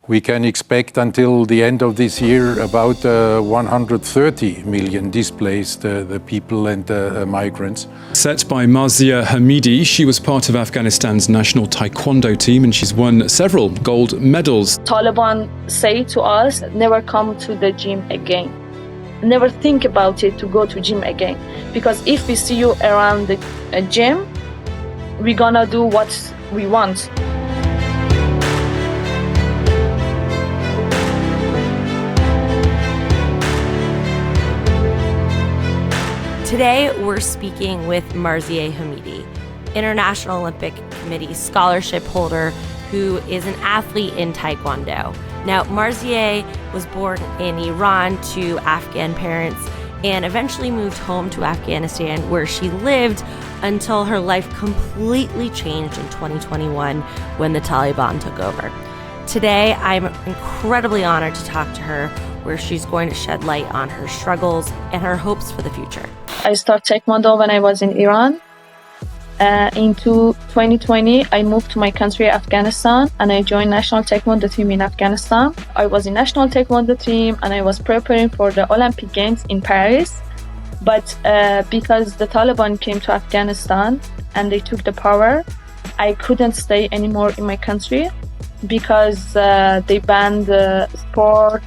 We can expect until the end of this year about 130 million displaced the people and migrants. Set by Marzieh Hamidi, she was part of Afghanistan's national Taekwondo team and she's won several gold medals. Taliban say to us, never come to the gym again. Never think about it to go to gym again. Because if we see you around the gym, we're gonna do what we want. Today, we're speaking with Marzieh Hamidi, International Olympic Committee scholarship holder who is an athlete in Taekwondo. Now, Marzieh was born in Iran to Afghan parents and eventually moved home to Afghanistan, where she lived until her life completely changed in 2021 when the Taliban took over. Today, I'm incredibly honored to talk to her, where she's going to shed light on her struggles and her hopes for the future. I started Taekwondo when I was in Iran. Into 2020, I moved to my country, Afghanistan, and I joined national Taekwondo team in Afghanistan. I was in national Taekwondo team and I was preparing for the Olympic Games in Paris. But because the Taliban came to Afghanistan and they took the power, I couldn't stay anymore in my country because they banned sport,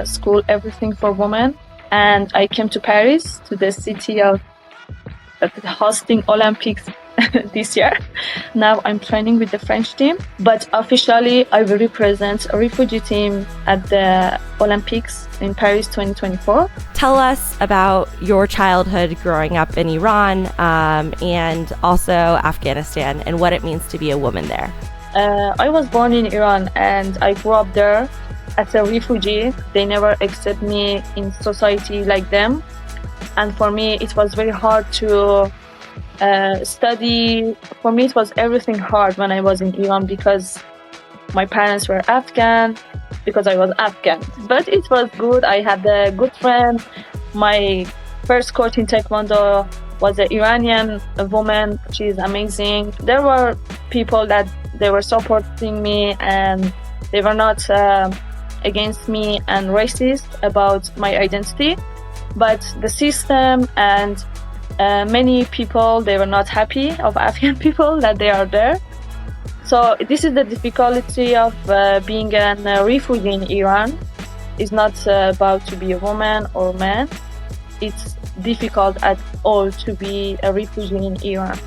school, everything for women. And I came to Paris, to the city of hosting Olympics this year. Now I'm training with the French team, but officially I will represent a refugee team at the Olympics in Paris 2024. Tell us about your childhood growing up in Iran and also Afghanistan and what it means to be a woman there. I was born in Iran and I grew up there as a refugee. They never accept me in society like them. And for me, it was very hard to study. For me, it was everything hard when I was in Iran because my parents were Afghan, because I was Afghan. But it was good. I had a good friend. My first coach in Taekwondo was an Iranian woman. She's amazing. There were people that they were supporting me and they were not against me and racist about my identity. But the system and many people, they were not happy of Afghan people that they are there. So this is the difficulty of being a refugee in Iran. It's not about to be a woman or man. It's difficult at all to be a refugee in Iran.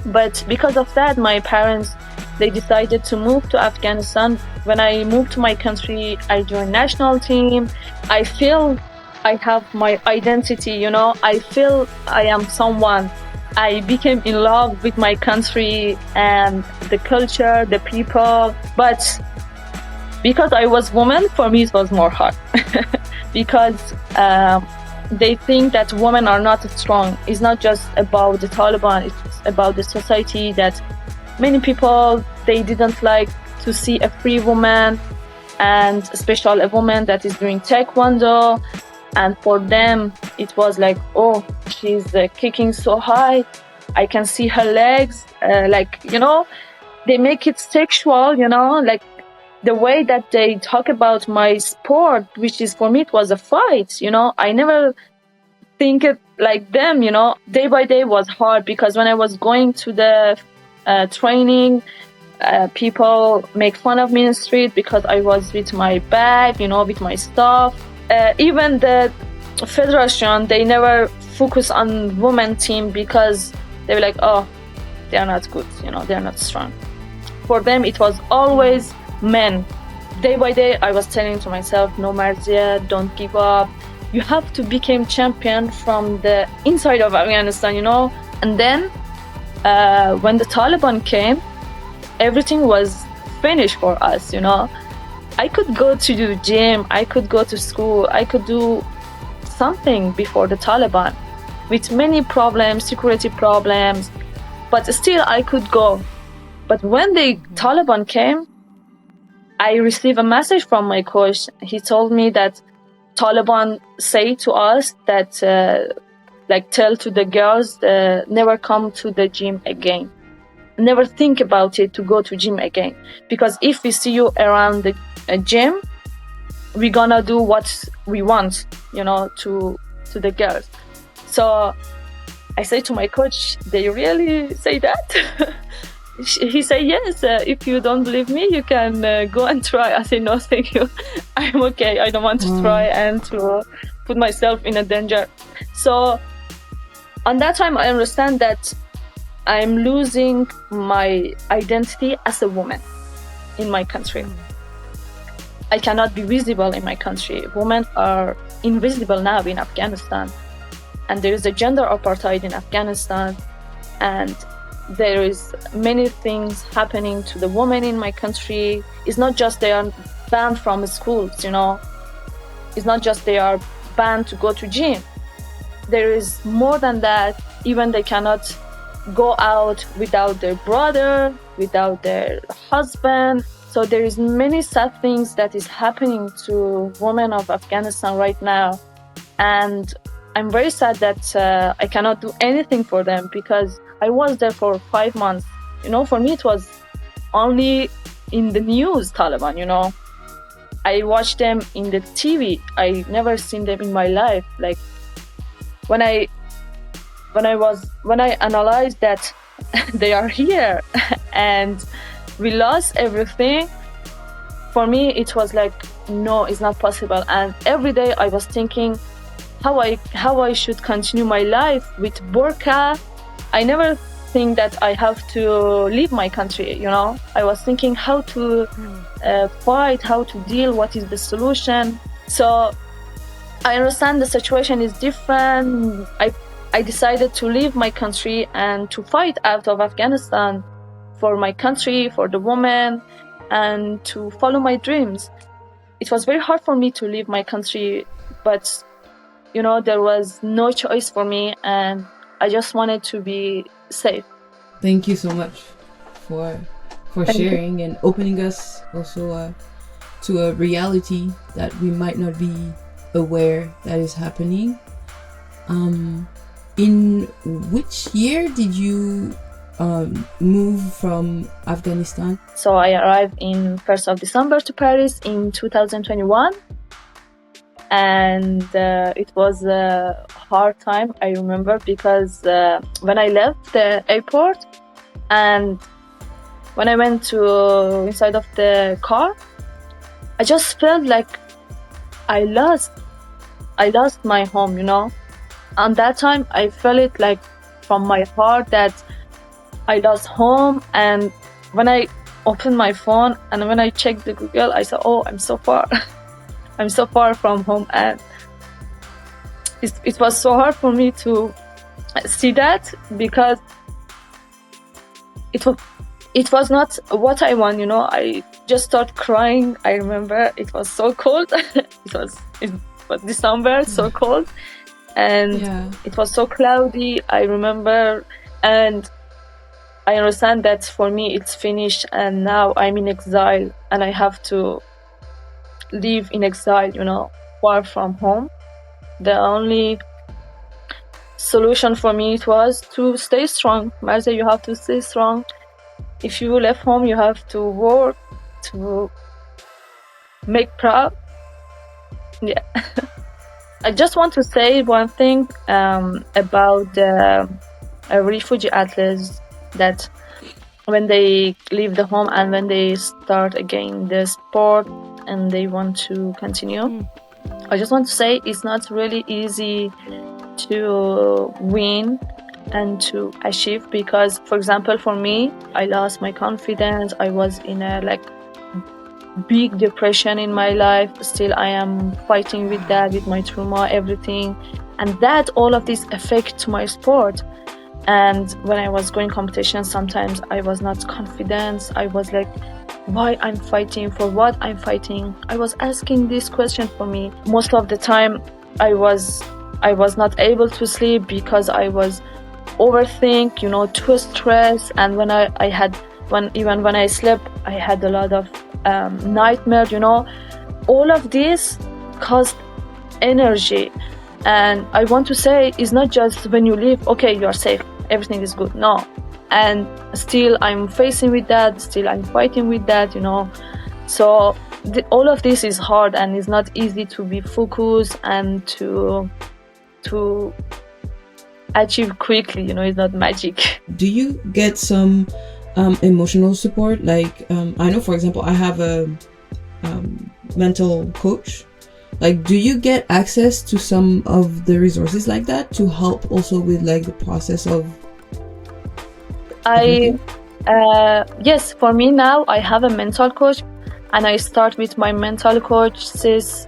But because of that, my parents, they decided to move to Afghanistan. When I moved to my country, I joined national team. I feel I have my identity, you know, I feel I am someone. I became in love with my country and the culture, the people. But because I was woman, for me it was more hard. Because they think that women are not strong. It's not just about the Taliban, it's about the society that many people, they didn't like to see a free woman, and especially a woman that is doing Taekwondo. And for them, it was like, oh, she's kicking so high. I can see her legs. Like, you know, they make it sexual, you know, like the way that they talk about my sport, which is for me, it was a fight, you know. I never think it like them, you know. Day by day was hard because when I was going to the training, people make fun of me in the street because I was with my bag, you know, with my stuff. Even the federation, they never focus on women team because they were like, oh, they are not good, you know, they are not strong. For them, it was always men. Day by day, I was telling to myself, no, Marzieh, don't give up. You have to become champion from the inside of Afghanistan, you know. And then when the Taliban came, everything was finished for us, you know. I could go to the gym, I could go to school, I could do something before the Taliban with many problems, security problems, but still I could go. But when the Taliban came, I received a message from my coach. He told me that Taliban say to us that, like tell to the girls, never come to the gym again. Never think about it to go to gym again. Because if we see you around the a gym, we're gonna do what we want, to the girls. So I say to my coach, they really say that? He said, yes, if you don't believe me, you can go and try. I say, no, thank you. I'm okay. I don't want to try and to put myself in a danger. So on that time, I understand that I'm losing my identity as a woman in my country. I cannot be visible in my country. Women are invisible now in Afghanistan. And there is a gender apartheid in Afghanistan. And there is many things happening to the women in my country. It's not just they are banned from schools, It's not just they are banned to go to gym. There is more than that. Even they cannot go out without their brother, without their husband. So there is many sad things that is happening to women of Afghanistan right now. And I'm very sad that I cannot do anything for them because I was there for 5 months. For me, it was only in the news, Taliban, I watched them in the TV. I never seen them in my life. Like when I analyzed that they are here and we lost everything, for me, it was like, no, it's not possible. And every day I was thinking how I should continue my life with burqa. I never think that I have to leave my country, I was thinking how to fight, how to deal, what is the solution. So I understand the situation is different. I decided to leave my country and to fight out of Afghanistan for my country, for the women, and to follow my dreams. It was very hard for me to leave my country, but there was no choice for me, and I just wanted to be safe. Thank you so much for sharing and opening us also to a reality that we might not be aware that is happening. In which year did you move from Afghanistan? So I arrived in 1st of December to Paris in 2021. And it was a hard time, I remember, because when I left the airport and when I went to inside of the car, I just felt like I lost my home, On that time, I felt it like from my heart that I lost home. And when I opened my phone and when I checked the Google, I said, oh, I'm so far. I'm so far from home, and it was so hard for me to see that because it was not what I want, I just started crying. I remember it was so cold. it was December, so cold, and It was so cloudy. I remember, and I understand that for me it's finished, and now I'm in exile, and I have to live in exile, far from home. The only solution for me it was to stay strong. Marzieh, you have to stay strong. If you left home, you have to work to make proud. Yeah. I just want to say one thing about the refugee athletes, that when they leave the home and when they start again the sport and they want to continue, I just want to say it's not really easy to win and to achieve, because, for example, for me, I lost my confidence. I was in a big depression in my life. Still, I am fighting with that, with my trauma, everything, and that all of this affect my sport. And when I was going competitions, sometimes I was not confident. I was like, why I'm fighting, for what I'm fighting. I was asking this question for me. Most of the time I was not able to sleep because I was overthink, too stressed. And when even when I slept, I had a lot of nightmares, all of this cost energy. And I want to say, it's not just when you leave, okay, you're safe, everything is good. No. And still I'm facing with that, still I'm fighting with that, So all of this is hard and it's not easy to be focused and to achieve quickly. It's not magic. Do you get some emotional support? Like, I know, for example, I have a mental coach. Like, do you get access to some of the resources like that to help also with like the process of yes, for me now I have a mental coach, and I start with my mental coach since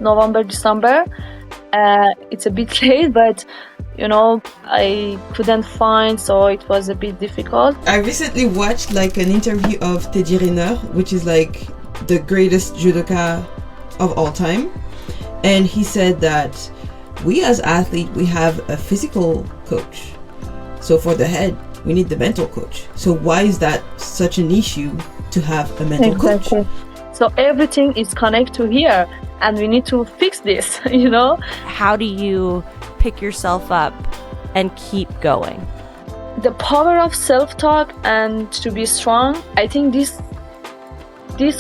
November, December. It's a bit late, but I couldn't find, so it was a bit difficult. I recently watched like an interview of Teddy Riner, which is like the greatest judoka of all time, and he said that we as athletes, we have a physical coach, so for the head we need the mental coach. So why is that such an issue to have a mental coach? So everything is connected to here, and we need to fix this. How do you pick yourself up and keep going? The power of self-talk and to be strong, I think this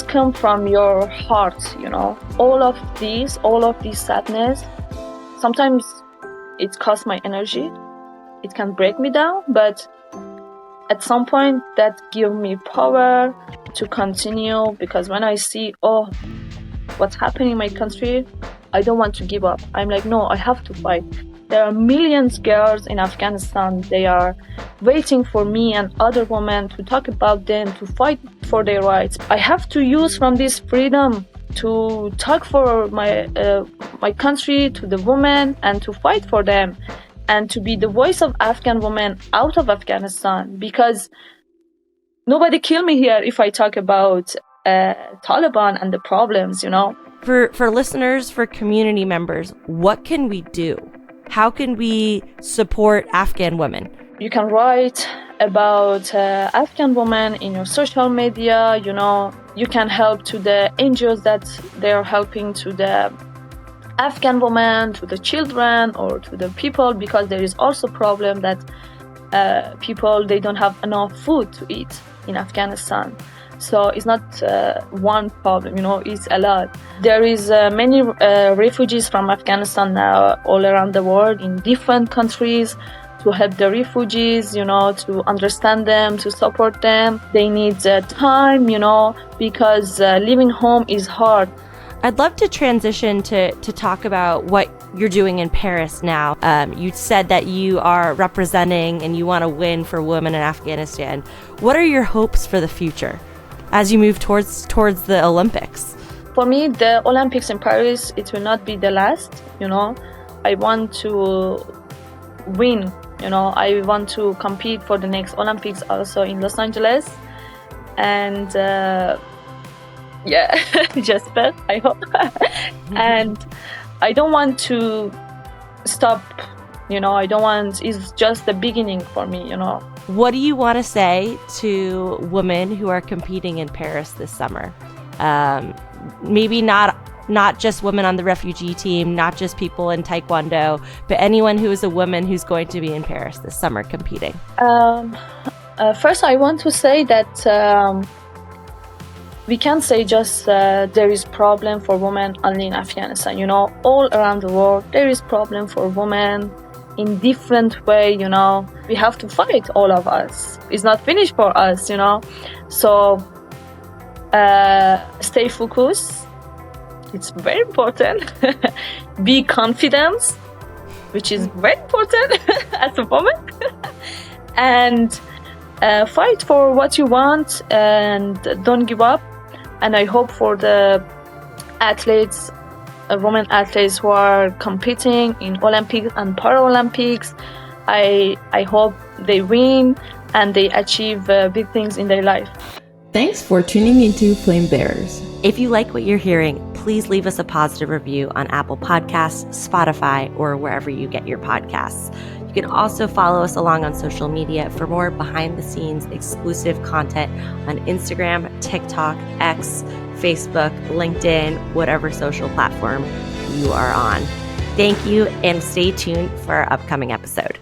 comes from your heart. All of this sadness, sometimes it costs my energy, it can break me down, but at some point that gives me power to continue, because when I see what's happening in my country, I don't want to give up. I'm like, no, I have to fight. There are millions of girls in Afghanistan. They are waiting for me and other women to talk about them, to fight for their rights. I have to use from this freedom to talk for my country, to the women, and to fight for them, and to be the voice of Afghan women out of Afghanistan, because nobody kill me here if I talk about Taliban and the problems. For listeners, for community members, what can we do? How can we support Afghan women? You can write about Afghan women in your social media. You can help to the NGOs that they are helping to the Afghan women, to the children, or to the people, because there is also problem that people, they don't have enough food to eat in Afghanistan. So it's not one problem, it's a lot. There is many refugees from Afghanistan now all around the world in different countries to help the refugees, to understand them, to support them. They need time, because leaving home is hard. I'd love to transition to talk about what you're doing in Paris now. You said that you are representing and you want to win for women in Afghanistan. What are your hopes for the future as you move towards the Olympics? For me, the Olympics in Paris, it will not be the last. I want to win. I want to compete for the next Olympics also in Los Angeles. And Jasper, I hope. And I don't want to stop, it's just the beginning for me, What do you want to say to women who are competing in Paris this summer? Maybe not just women on the refugee team, not just people in Taekwondo, but anyone who is a woman who's going to be in Paris this summer competing. First, I want to say that we can't say just there is problem for women only in Afghanistan. All around the world there is problem for women in different way. We have to fight, all of us. It's not finished for us. So stay focused. It's very important. Be confident, which is very important as a woman. And fight for what you want and don't give up. And I hope for the athletes, women athletes who are competing in Olympics and Paralympics, I hope they win and they achieve big things in their life. Thanks for tuning into Flame Bearers. If you like what you're hearing, please leave us a positive review on Apple Podcasts, Spotify, or wherever you get your podcasts. You can also follow us along on social media for more behind-the-scenes exclusive content on Instagram, TikTok, X, Facebook, LinkedIn, whatever social platform you are on. Thank you, and stay tuned for our upcoming episode.